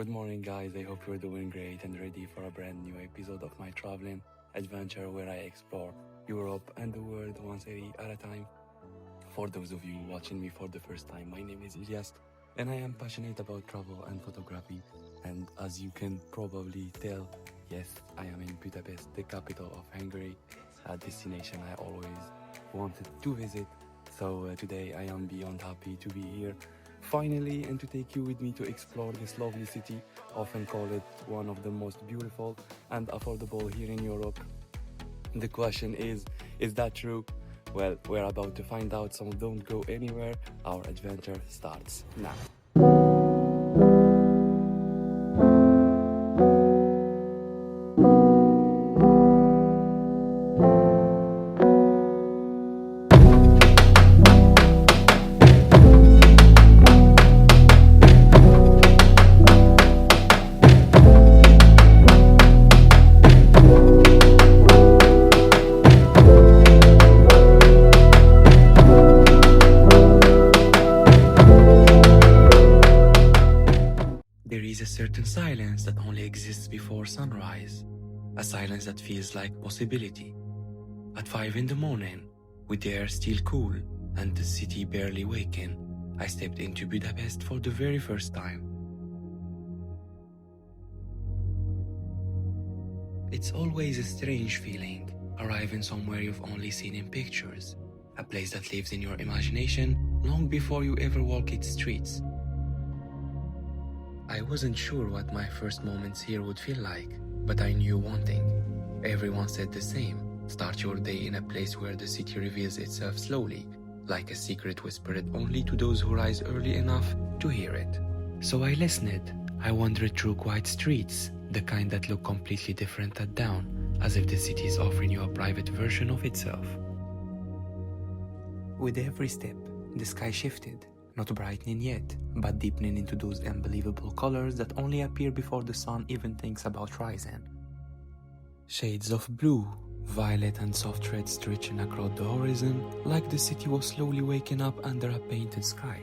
Good morning, guys. I hope you're doing great and ready for a brand new episode of my traveling adventure where I explore Europe and the world one city at a time. For those of you watching me for the first time, my name is Ilyas and I am passionate about travel and photography. And as you can probably tell, yes, I am in Budapest, the capital of Hungary, a destination I always wanted to visit. So today I am beyond happy to be here finally and to take you with me to explore this lovely city, often call it one of the most beautiful and affordable here in Europe. The question is that true? Well, we're about to find out, so don't go anywhere. Our adventure starts now. There is a certain silence that only exists before sunrise, a silence that feels like possibility. At 5 in the morning, with the air still cool and the city barely waking, I stepped into Budapest for the very first time. It's always a strange feeling, arriving somewhere you've only seen in pictures, a place that lives in your imagination long before you ever walk its streets. I wasn't sure what my first moments here would feel like, but I knew one thing. Everyone said the same. Start your day in a place where the city reveals itself slowly, like a secret whispered only to those who rise early enough to hear it. So I listened. I wandered through quiet streets, the kind that look completely different at dawn, as if the city is offering you a private version of itself. With every step, the sky shifted. Not brightening yet, but deepening into those unbelievable colors that only appear before the sun even thinks about rising. Shades of blue, violet and soft red stretching across the horizon, like the city was slowly waking up under a painted sky.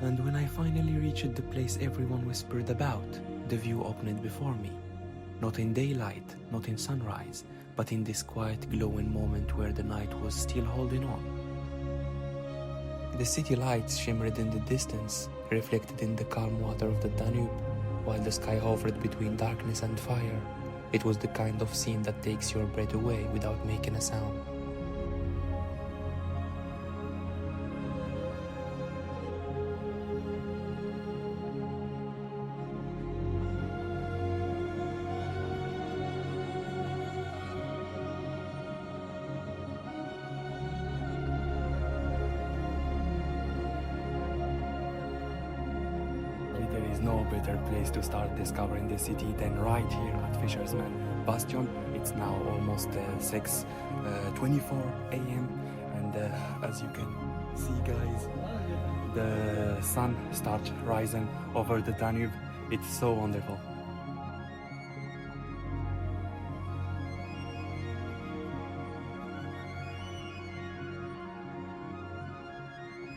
And when I finally reached the place everyone whispered about, the view opened before me. Not in daylight, not in sunrise, but in this quiet glowing moment where the night was still holding on. The city lights shimmered in the distance, reflected in the calm water of the Danube, while the sky hovered between darkness and fire. It was the kind of scene that takes your breath away without making a sound. There is no better place to start discovering the city than right here at Fisherman, Bastion. It's now almost 6:24 a.m. and as you can see, guys, the sun starts rising over the Danube. It's so wonderful.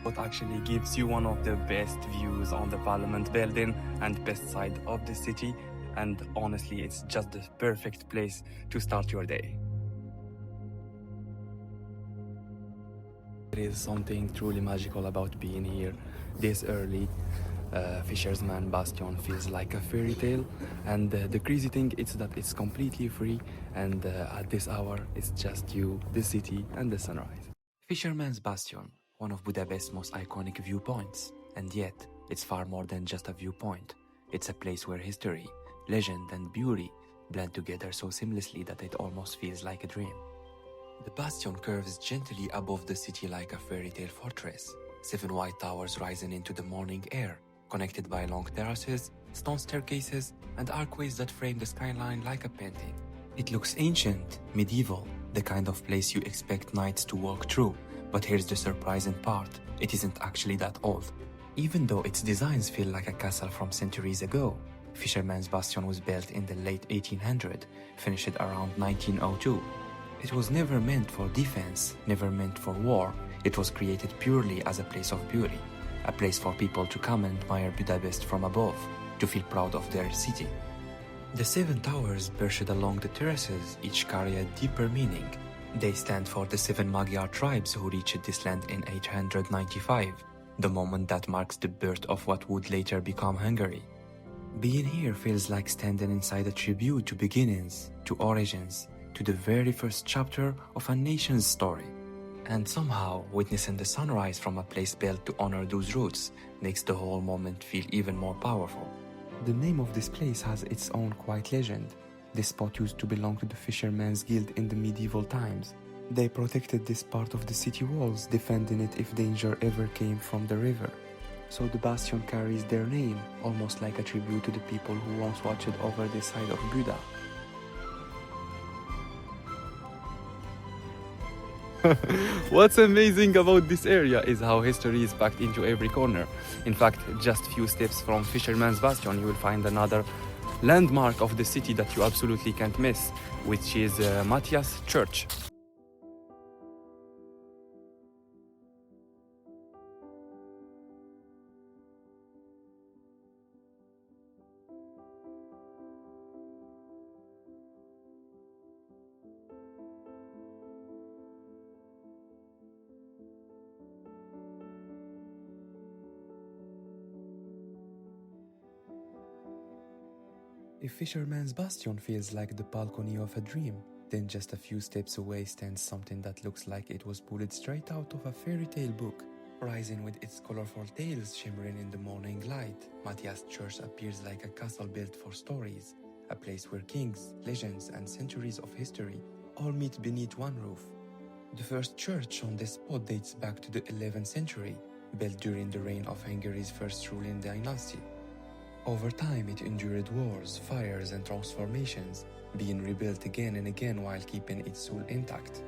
What actually gives you one of the best views on the Parliament building and best side of the city, and honestly it's just the perfect place to start your day. There is something truly magical about being here this early. Fisherman Bastion feels like a fairy tale, and the crazy thing is that it's completely free, and at this hour it's just you, the city and the sunrise. Fisherman's Bastion, one of Budapest's most iconic viewpoints, and yet it's far more than just a viewpoint. It's a place where history, legend and beauty blend together so seamlessly that it almost feels like a dream. The bastion curves gently above the city like a fairy tale fortress, 7 white towers rising into the morning air, connected by long terraces, stone staircases and archways that frame the skyline like a painting. It looks ancient, medieval, the kind of place you expect knights to walk through. But here's the surprising part, it isn't actually that old. Even though its designs feel like a castle from centuries ago, Fisherman's Bastion was built in the late 1800s, finished around 1902. It was never meant for defense, never meant for war. It was created purely as a place of beauty, a place for people to come and admire Budapest from above, to feel proud of their city. The 7 towers perched along the terraces each carry a deeper meaning. They stand for the 7 Magyar tribes who reached this land in 895, the moment that marks the birth of what would later become Hungary. Being here feels like standing inside a tribute to beginnings, to origins, to the very first chapter of a nation's story. And somehow, witnessing the sunrise from a place built to honor those roots makes the whole moment feel even more powerful. The name of this place has its own quiet legend. This spot used to belong to the Fisherman's Guild in the medieval times. They protected this part of the city walls, defending it if danger ever came from the river. So the Bastion carries their name, almost like a tribute to the people who once watched over the side of Buda. What's amazing about this area is how history is packed into every corner. In fact, just few steps from Fisherman's Bastion you will find another landmark of the city that you absolutely can't miss, which is Matthias Church. If Fisherman's Bastion feels like the balcony of a dream, then just a few steps away stands something that looks like it was pulled straight out of a fairy tale book. Rising with its colorful tales shimmering in the morning light, Matthias Church appears like a castle built for stories, a place where kings, legends, and centuries of history all meet beneath one roof. The first church on this spot dates back to the 11th century, built during the reign of Hungary's first ruling dynasty. Over time, it endured wars, fires, and transformations, being rebuilt again and again while keeping its soul intact.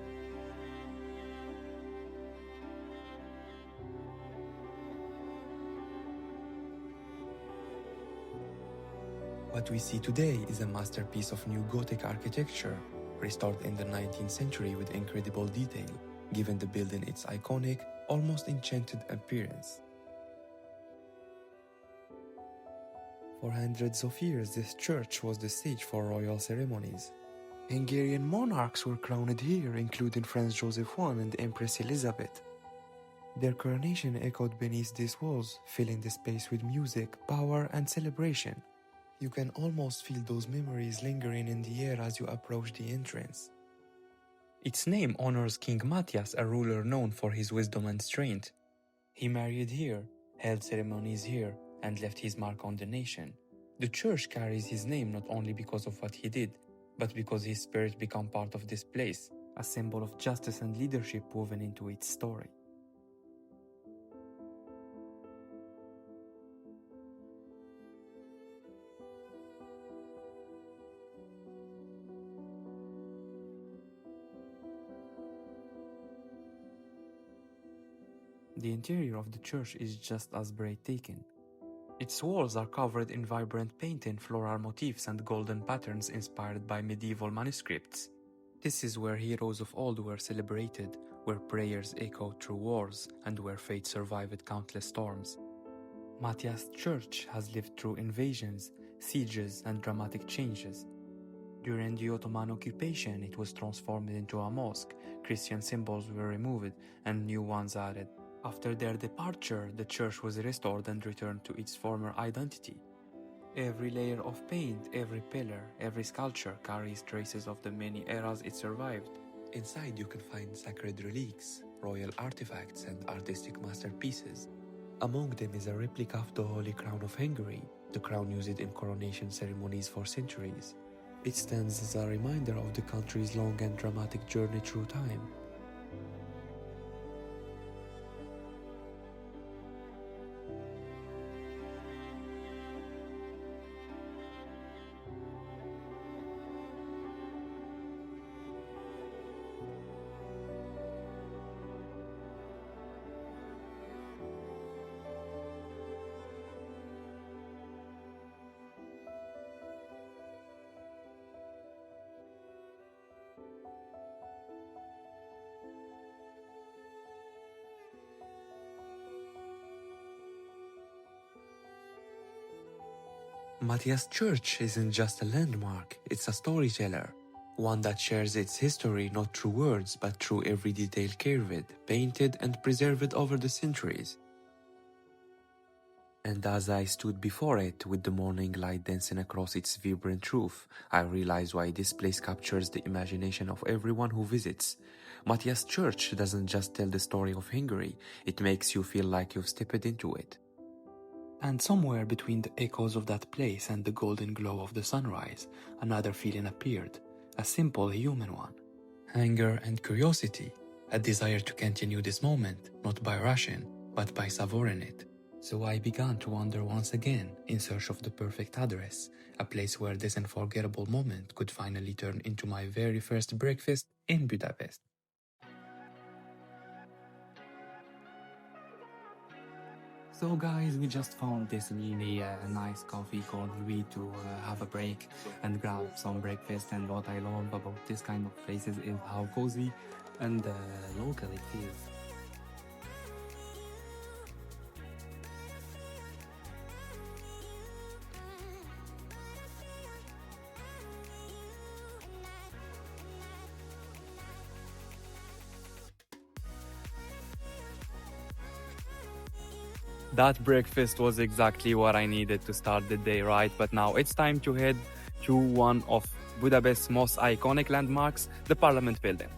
What we see today is a masterpiece of new Gothic architecture, restored in the 19th century with incredible detail, giving the building its iconic, almost enchanted appearance. For hundreds of years, this church was the stage for royal ceremonies. Hungarian monarchs were crowned here, including Franz Joseph I and Empress Elizabeth. Their coronation echoed beneath these walls, filling the space with music, power, and celebration. You can almost feel those memories lingering in the air as you approach the entrance. Its name honors King Matthias, a ruler known for his wisdom and strength. He married here, held ceremonies here, and left his mark on the nation. The church carries his name not only because of what he did, but because his spirit became part of this place, a symbol of justice and leadership woven into its story. The interior of the church is just as breathtaking. Its walls are covered in vibrant painting, floral motifs, and golden patterns inspired by medieval manuscripts. This is where heroes of old were celebrated, where prayers echoed through wars, and where faith survived countless storms. Matthias Church has lived through invasions, sieges, and dramatic changes. During the Ottoman occupation, it was transformed into a mosque, Christian symbols were removed, and new ones added. After their departure, the church was restored and returned to its former identity. Every layer of paint, every pillar, every sculpture carries traces of the many eras it survived. Inside you can find sacred relics, royal artifacts, and artistic masterpieces. Among them is a replica of the Holy Crown of Hungary, the crown used in coronation ceremonies for centuries. It stands as a reminder of the country's long and dramatic journey through time. Matthias Church isn't just a landmark, it's a storyteller. One that shares its history not through words but through every detail carved, painted and preserved over the centuries. And as I stood before it, with the morning light dancing across its vibrant roof, I realized why this place captures the imagination of everyone who visits. Matthias Church doesn't just tell the story of Hungary, it makes you feel like you've stepped into it. And somewhere between the echoes of that place and the golden glow of the sunrise, another feeling appeared. A simple human one. Anger and curiosity. A desire to continue this moment, not by rushing, but by savoring it. So I began to wander once again, in search of the perfect address, a place where this unforgettable moment could finally turn into my very first breakfast in Budapest. So guys, we just found this really nice coffee called We to have a break and grab some breakfast. And what I love about this kind of places is how cozy and local it feels. That breakfast was exactly what I needed to start the day right, but now it's time to head to one of Budapest's most iconic landmarks, the Parliament building.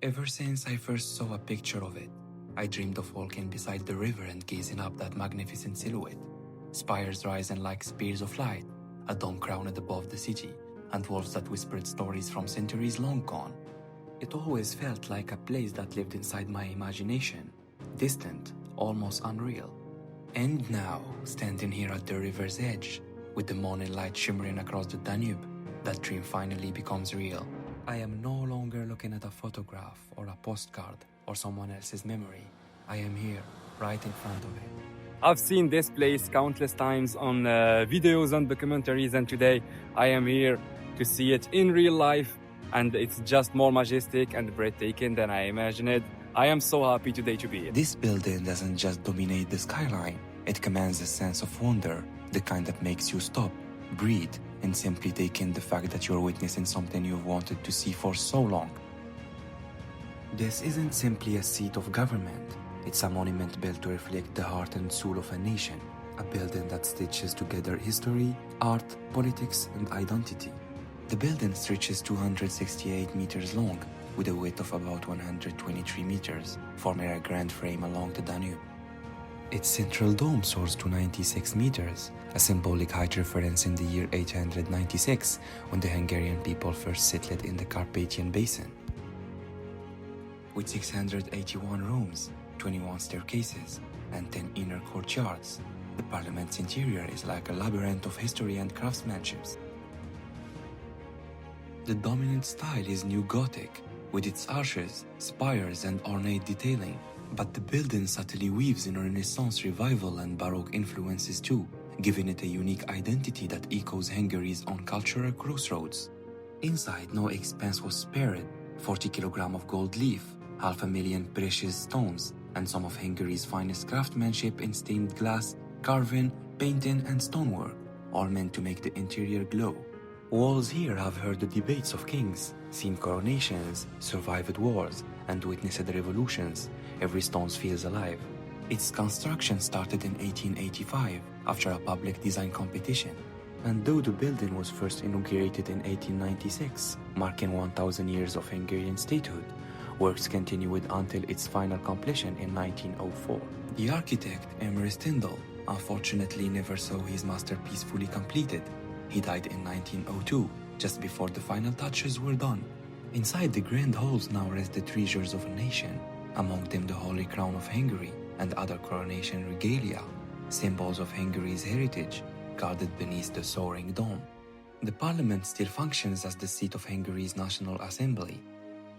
Ever since I first saw a picture of it, I dreamed of walking beside the river and gazing up that magnificent silhouette. Spires rising like spears of light, a dome crowned above the city, and walls that whispered stories from centuries long gone. It always felt like a place that lived inside my imagination, distant, almost unreal. And now, standing here at the river's edge, with the morning light shimmering across the Danube, that dream finally becomes real. I am no longer looking at a photograph or a postcard or someone else's memory. I am here, right in front of it. I've seen this place countless times on videos and documentaries, and today I am here to see it in real life, and it's just more majestic and breathtaking than I imagined. I am so happy today to be here. This building doesn't just dominate the skyline, it commands a sense of wonder, the kind that makes you stop, breathe, and simply take in the fact that you're witnessing something you've wanted to see for so long. This isn't simply a seat of government. It's a monument built to reflect the heart and soul of a nation, a building that stitches together history, art, politics, and identity. The building stretches 268 meters long, with a width of about 123 meters, forming a grand frame along the Danube. Its central dome soars to 96 meters, a symbolic height reference in the year 896, when the Hungarian people first settled in the Carpathian Basin. With 681 rooms, 21 staircases, and 10 inner courtyards, the Parliament's interior is like a labyrinth of history and craftsmanship. The dominant style is New Gothic, with its arches, spires, and ornate detailing. But the building subtly weaves in Renaissance revival and Baroque influences too, giving it a unique identity that echoes Hungary's own cultural crossroads. Inside, no expense was spared: 40 kilograms of gold leaf, 500,000 precious stones, and some of Hungary's finest craftsmanship in stained glass, carving, painting, and stonework, all meant to make the interior glow. Walls here have heard the debates of kings, seen coronations, survived wars, and witnessed revolutions. Every stone feels alive. Its construction started in 1885 after a public design competition. And though the building was first inaugurated in 1896, marking 1,000 years of Hungarian statehood, works continued until its final completion in 1904. The architect, Emre Stindl, unfortunately never saw his masterpiece fully completed. He died in 1902, just before the final touches were done. Inside the grand halls now rest the treasures of a nation, among them the Holy Crown of Hungary and other coronation regalia. symbols of Hungary's heritage, guarded beneath the soaring dome. The parliament still functions as the seat of Hungary's National Assembly.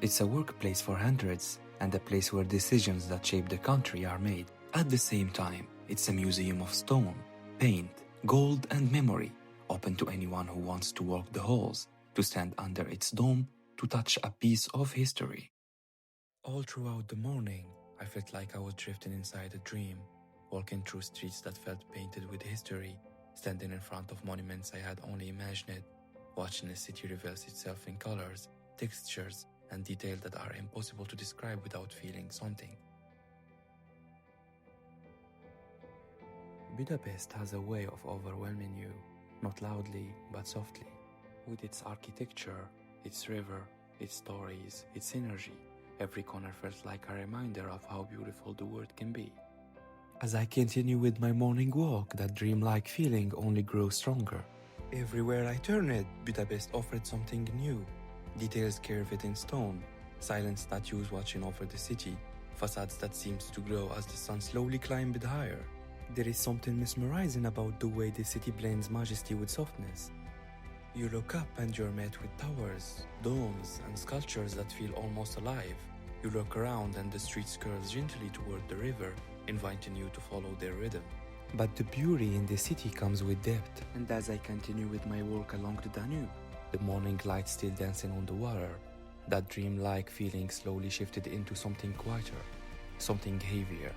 It's a workplace for hundreds and a place where decisions that shape the country are made. At the same time, it's a museum of stone, paint, gold and memory, open to anyone who wants to walk the halls, to stand under its dome, to touch a piece of history. All throughout the morning, I felt like I was drifting inside a dream, walking through streets that felt painted with history, standing in front of monuments I had only imagined, watching the city reveals itself in colors, textures, and detail that are impossible to describe without feeling something. Budapest has a way of overwhelming you, not loudly but softly, with its architecture, its river, its stories, its energy. Every corner felt like a reminder of how beautiful the world can be. As I continue with my morning walk, that dreamlike feeling only grows stronger. Everywhere I turned, Budapest offered something new. Details carved in stone, silent statues watching over the city, facades that seemed to glow as the sun slowly climbed higher. There is something mesmerizing about the way the city blends majesty with softness. You look up and you're met with towers, domes, and sculptures that feel almost alive. You look around and the streets curve gently toward the river, inviting you to follow their rhythm. But the beauty in the city comes with depth, and as I continue with my walk along the Danube, the morning light still dancing on the water, that dreamlike feeling slowly shifted into something quieter, something heavier.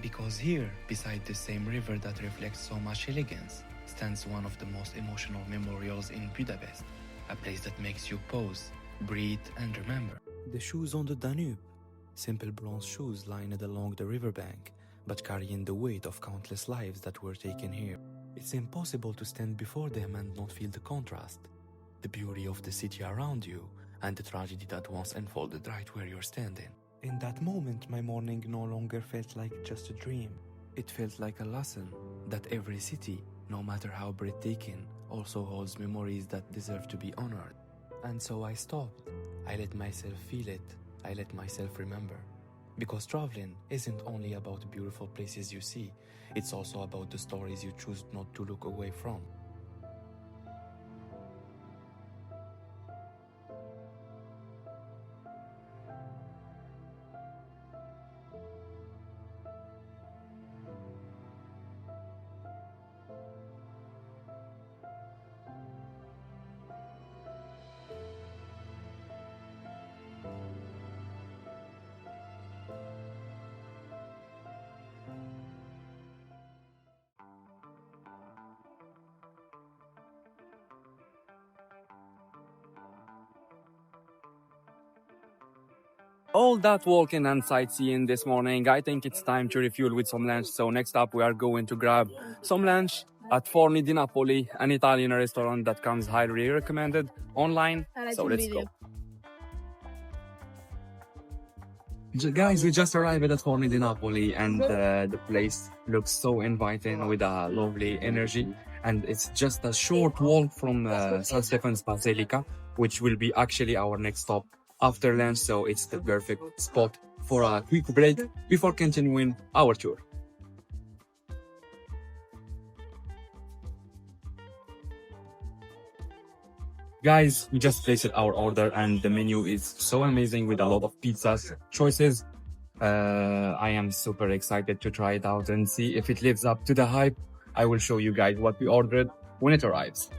Because here, beside the same river that reflects so much elegance, stands one of the most emotional memorials in Budapest, a place that makes you pause, breathe and remember. The shoes on the Danube, simple bronze shoes lined along the riverbank, but carrying the weight of countless lives that were taken here. It's impossible to stand before them and not feel the contrast, the beauty of the city around you, and the tragedy that once unfolded right where you're standing. In that moment, my morning no longer felt like just a dream. It felt like a lesson that every city, no matter how breathtaking, also holds memories that deserve to be honored. And so I stopped. I let myself feel it. I let myself remember. Because traveling isn't only about the beautiful places you see, it's also about the stories you choose not to look away from. All that walking and sightseeing this morning, I think it's time to refuel with some lunch. So next up, we are going to grab some lunch at Forni di Napoli, an Italian restaurant that comes highly recommended online. So let's go. Guys, we just arrived at Forni di Napoli and the place looks so inviting with a lovely energy. And it's just a short walk from San Stefan's Basilica, which will be actually our next stop after lunch, so it's the perfect spot for a quick break before continuing our tour. Guys, we just placed our order and the menu is so amazing with a lot of pizzas choices. I am super excited to try it out and see if it lives up to the hype. I will show you guys what we ordered when it arrives.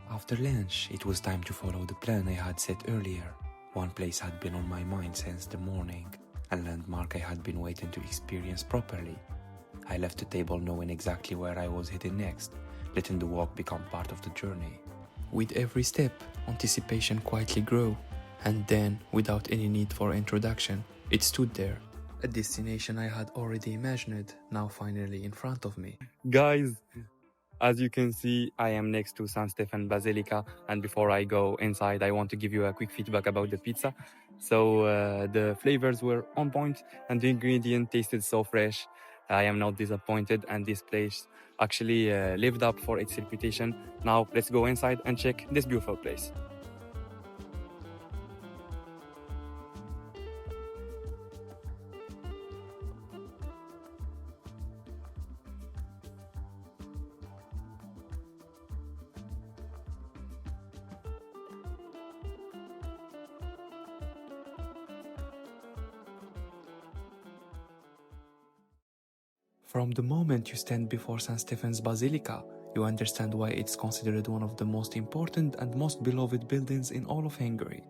After lunch, it was time to follow the plan I had set earlier. One place had been on my mind since the morning, a landmark I had been waiting to experience properly. I left the table knowing exactly where I was heading next, letting the walk become part of the journey. With every step, anticipation quietly grew, and then, without any need for introduction, it stood there. A destination I had already imagined, now finally in front of me. Guys, as you can see, I am next to San Stefan Basilica, and before I go inside, I want to give you a quick feedback about the pizza. So the flavors were on point and the ingredient tasted so fresh. I am not disappointed, and this place actually lived up for its reputation. Now let's go inside and check this beautiful place. From the moment you stand before St. Stephen's Basilica, you understand why it's considered one of the most important and most beloved buildings in all of Hungary.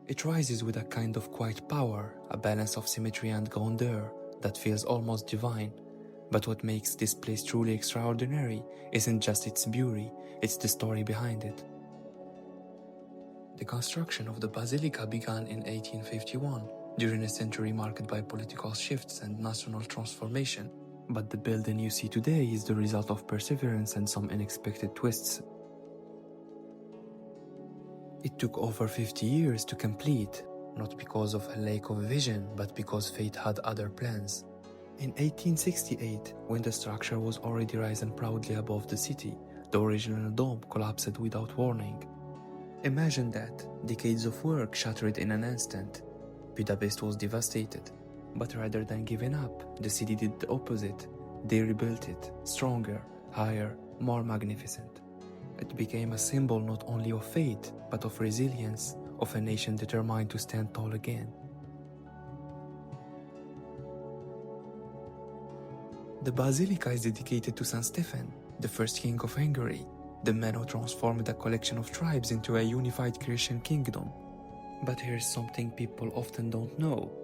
It rises with a kind of quiet power, a balance of symmetry and grandeur that feels almost divine. But what makes this place truly extraordinary isn't just its beauty, it's the story behind it. The construction of the Basilica began in 1851, during a century marked by political shifts and national transformation. But the building you see today is the result of perseverance and some unexpected twists. It took over 50 years to complete, not because of a lack of vision, but because fate had other plans. In 1868, when the structure was already rising proudly above the city, the original dome collapsed without warning. Imagine that, decades of work shattered in an instant. Budapest was devastated. But rather than giving up, the city did the opposite. They rebuilt it, stronger, higher, more magnificent. It became a symbol not only of faith, but of resilience, of a nation determined to stand tall again. The Basilica is dedicated to St. Stephen, the first king of Hungary, the man who transformed a collection of tribes into a unified Christian kingdom. But here's something people often don't know.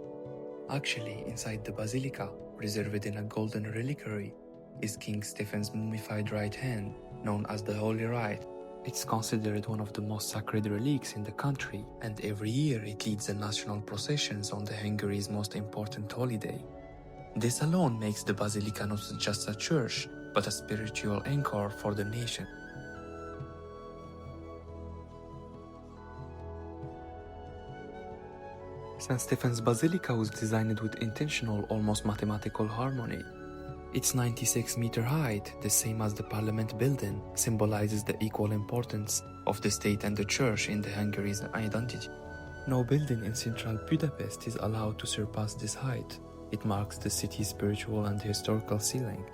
Actually, inside the Basilica, preserved in a golden reliquary, is King Stephen's mummified right hand, known as the Holy Right. It's considered one of the most sacred relics in the country, and every year it leads the national processions on the Hungary's most important holiday. This alone makes the Basilica not just a church, but a spiritual anchor for the nation. St. Stephen's Basilica was designed with intentional, almost mathematical harmony. Its 96-meter height, the same as the Parliament building, symbolizes the equal importance of the state and the church in the Hungary's identity. No building in central Budapest is allowed to surpass this height. It marks the city's spiritual and historical ceiling.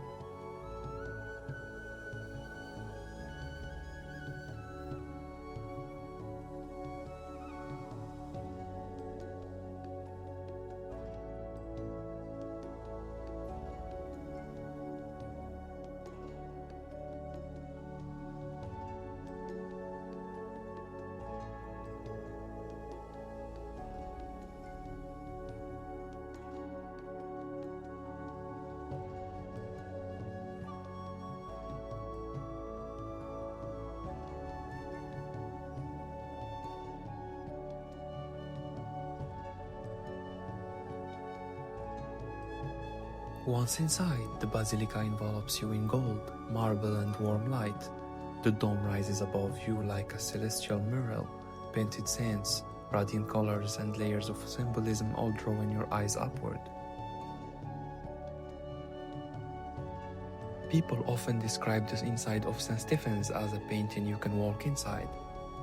Once inside, the Basilica envelops you in gold, marble and warm light. The dome rises above you like a celestial mural, painted saints, radiant colors and layers of symbolism all drawing your eyes upward. People often describe the inside of St. Stephen's as a painting you can walk inside.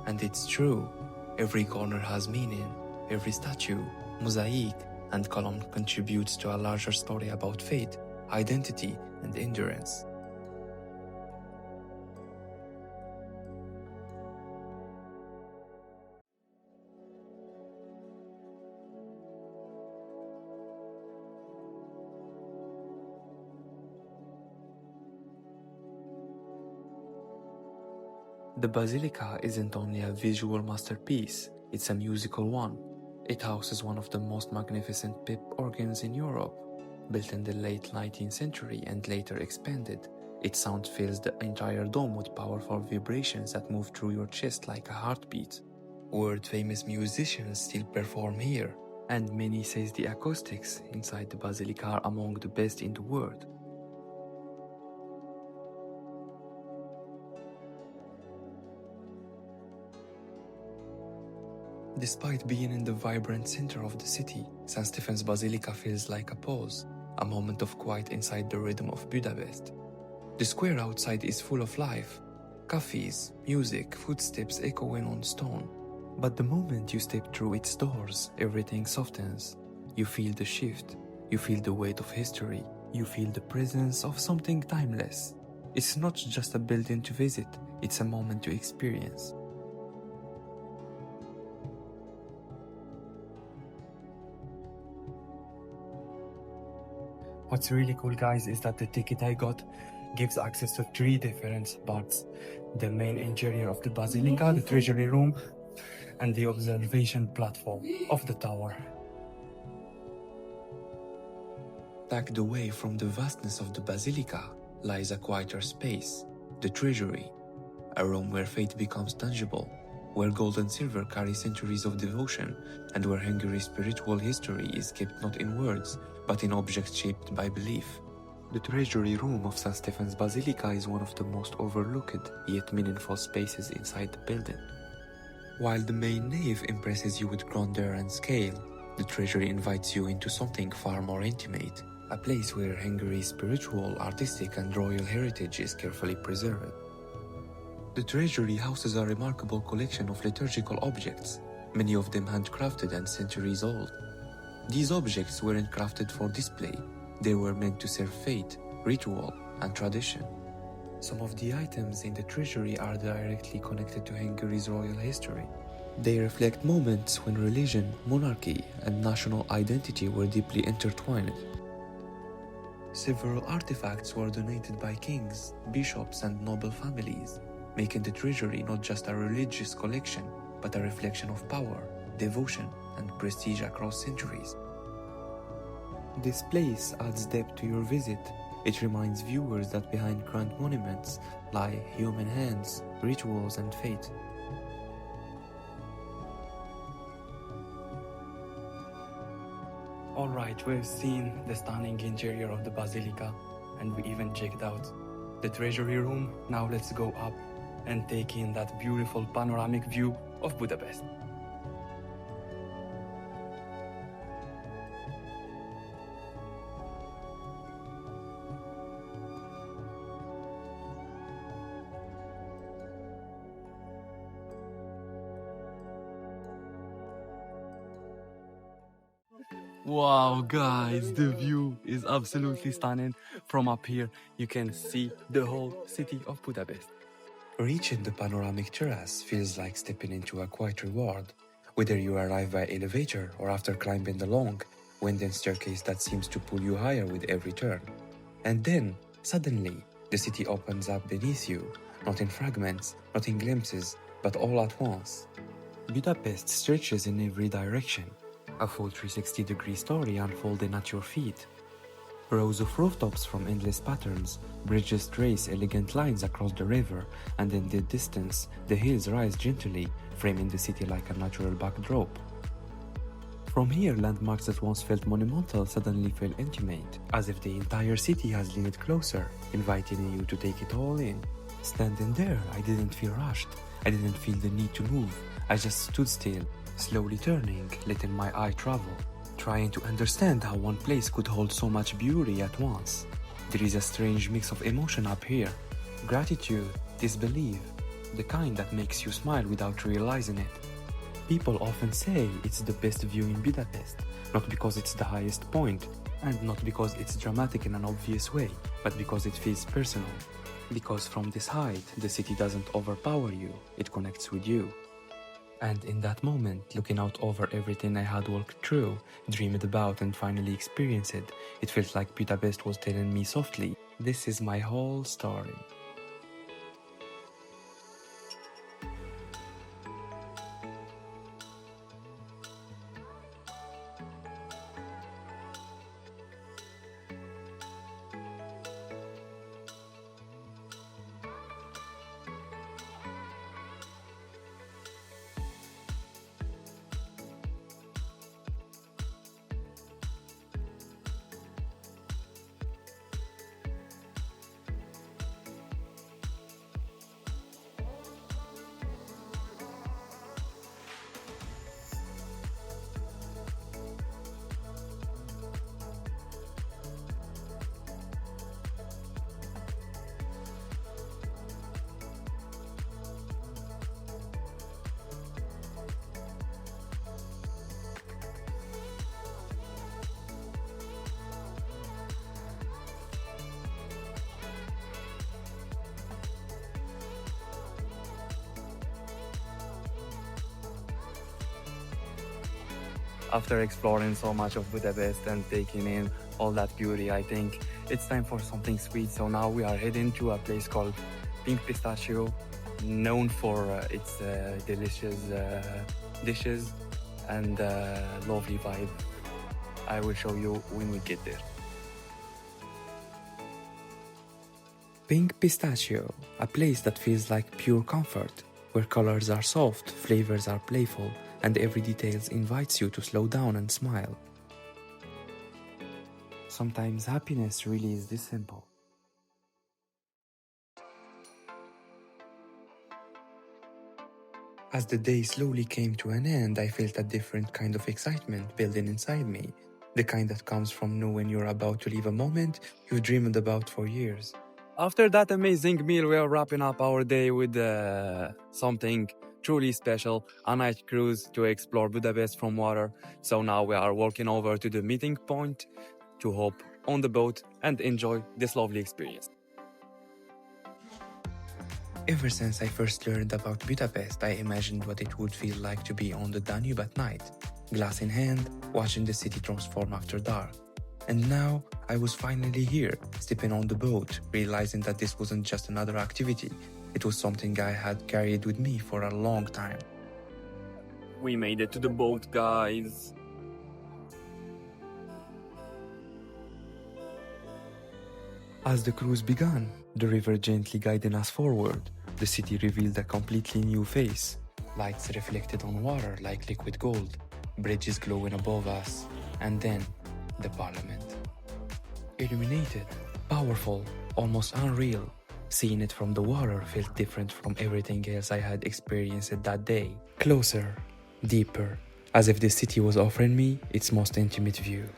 And it's true. Every corner has meaning, every statue, mosaic, and column contributes to a larger story about faith, identity, and endurance. The Basilica isn't only a visual masterpiece, it's a musical one. It houses one of the most magnificent pip organs in Europe. Built in the late 19th century and later expanded, its sound fills the entire dome with powerful vibrations that move through your chest like a heartbeat. World-famous musicians still perform here, and many say the acoustics inside the Basilica are among the best in the world. Despite being in the vibrant center of the city, St. Stephen's Basilica feels like a pause, a moment of quiet inside the rhythm of Budapest. The square outside is full of life, cafes, music, footsteps echoing on stone. But the moment you step through its doors, everything softens. You feel the shift, you feel the weight of history, you feel the presence of something timeless. It's not just a building to visit, it's a moment to experience. What's really cool, guys, is that the ticket I got gives access to 3 different parts: the main interior of the Basilica, the treasury room, and the observation platform of the tower. Tucked away from the vastness of the Basilica lies a quieter space, the treasury, a room where faith becomes tangible, where gold and silver carry centuries of devotion, and where Hungary's spiritual history is kept not in words, but in objects shaped by belief. The treasury room of St. Stephen's Basilica is one of the most overlooked yet meaningful spaces inside the building. While the main nave impresses you with grandeur and scale, the treasury invites you into something far more intimate, a place where Hungary's spiritual, artistic, and royal heritage is carefully preserved. The treasury houses a remarkable collection of liturgical objects, many of them handcrafted and centuries old. These objects weren't crafted for display, they were meant to serve faith, ritual, and tradition. Some of the items in the treasury are directly connected to Hungary's royal history. They reflect moments when religion, monarchy, and national identity were deeply intertwined. Several artifacts were donated by kings, bishops, and noble families, making the treasury not just a religious collection, but a reflection of power, devotion, and prestige across centuries. This place adds depth to your visit. It reminds viewers that behind grand monuments lie human hands, rituals, and faith. Alright, we've seen the stunning interior of the Basilica, and we even checked out the treasury room. Now let's go up and take in that beautiful panoramic view of Budapest. Wow, guys, the view is absolutely stunning. From up here, you can see the whole city of Budapest. Reaching the panoramic terrace feels like stepping into a quiet reward, whether you arrive by elevator or after climbing the long, winding staircase that seems to pull you higher with every turn. And then, suddenly, the city opens up beneath you, not in fragments, not in glimpses, but all at once. Budapest stretches in every direction, a full 360-degree story unfolding at your feet. Rows of rooftops from endless patterns, bridges trace elegant lines across the river, and in the distance, the hills rise gently, framing the city like a natural backdrop. From here, landmarks that once felt monumental suddenly feel intimate, as if the entire city has leaned closer, inviting you to take it all in. Standing there, I didn't feel rushed. I didn't feel the need to move. I just stood still, slowly turning, letting my eye travel, trying to understand how one place could hold so much beauty at once. There is a strange mix of emotion up here: gratitude, disbelief, the kind that makes you smile without realizing it. People often say it's the best view in Budapest, not because it's the highest point, and not because it's dramatic in an obvious way, but because it feels personal. Because from this height, the city doesn't overpower you, it connects with you. And in that moment, looking out over everything I had walked through, dreamed about, and finally experienced it, it felt like Budapest was telling me softly, this is my whole story. After exploring so much of Budapest and taking in all that beauty. I think it's time for something sweet. So now we are heading to a place called Pink Pistachio, known for its delicious dishes and lovely vibe. I will show you when we get there. Pink Pistachio, a place that feels like pure comfort, where colors are soft, flavors are playful, and every detail invites you to slow down and smile. Sometimes happiness really is this simple. As the day slowly came to an end, I felt a different kind of excitement building inside me, the kind that comes from knowing you're about to leave a moment you've dreamed about for years. After that amazing meal, we are wrapping up our day with something truly special, a night cruise to explore Budapest from water. So now we are walking over to the meeting point to hop on the boat and enjoy this lovely experience. Ever since I first learned about Budapest, I imagined what it would feel like to be on the Danube at night, glass in hand, watching the city transform after dark. And now, I was finally here, stepping on the boat, realizing that this wasn't just another activity, it was something I had carried with me for a long time. We made it to the boat, guys. As the cruise began, the river gently guiding us forward, the city revealed a completely new face. Lights reflected on water like liquid gold, bridges glowing above us, and then the Parliament. Illuminated, powerful, almost unreal. Seeing it from the water felt different from everything else I had experienced that day. Closer, deeper, as if the city was offering me its most intimate view.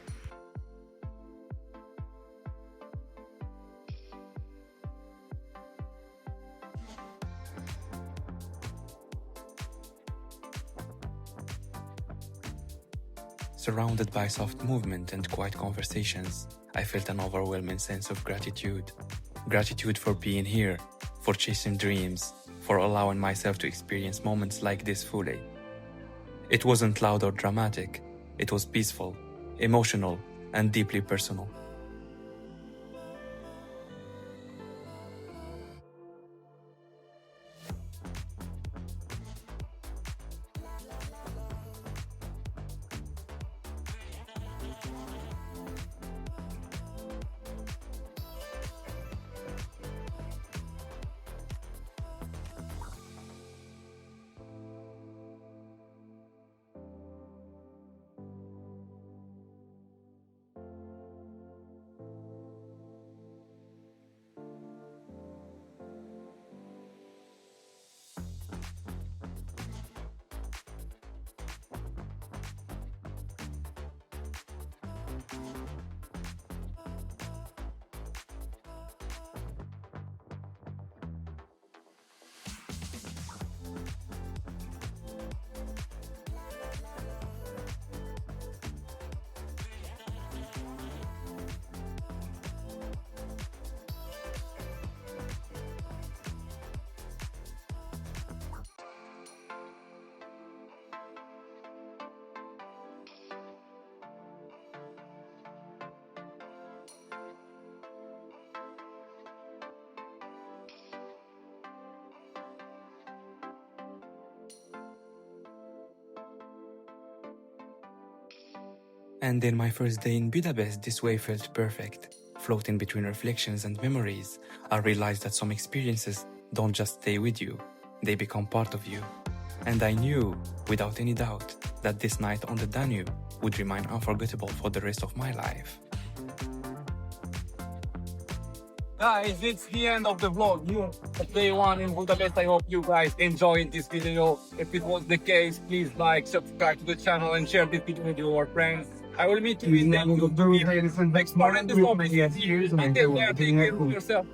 Surrounded by soft movement and quiet conversations, I felt an overwhelming sense of gratitude. Gratitude for being here, for chasing dreams, for allowing myself to experience moments like this fully. It wasn't loud or dramatic. It was peaceful, emotional, and deeply personal. And in my first day in Budapest, this way felt perfect. Floating between reflections and memories, I realized that some experiences don't just stay with you, they become part of you. And I knew, without any doubt, that this night on the Danube would remain unforgettable for the rest of my life. Guys, it's the end of the vlog here at day one in Budapest. I hope you guys enjoyed this video. If it was the case, please like, subscribe to the channel and share this video with your friends. I will meet you in the next morning. Take care of yourself.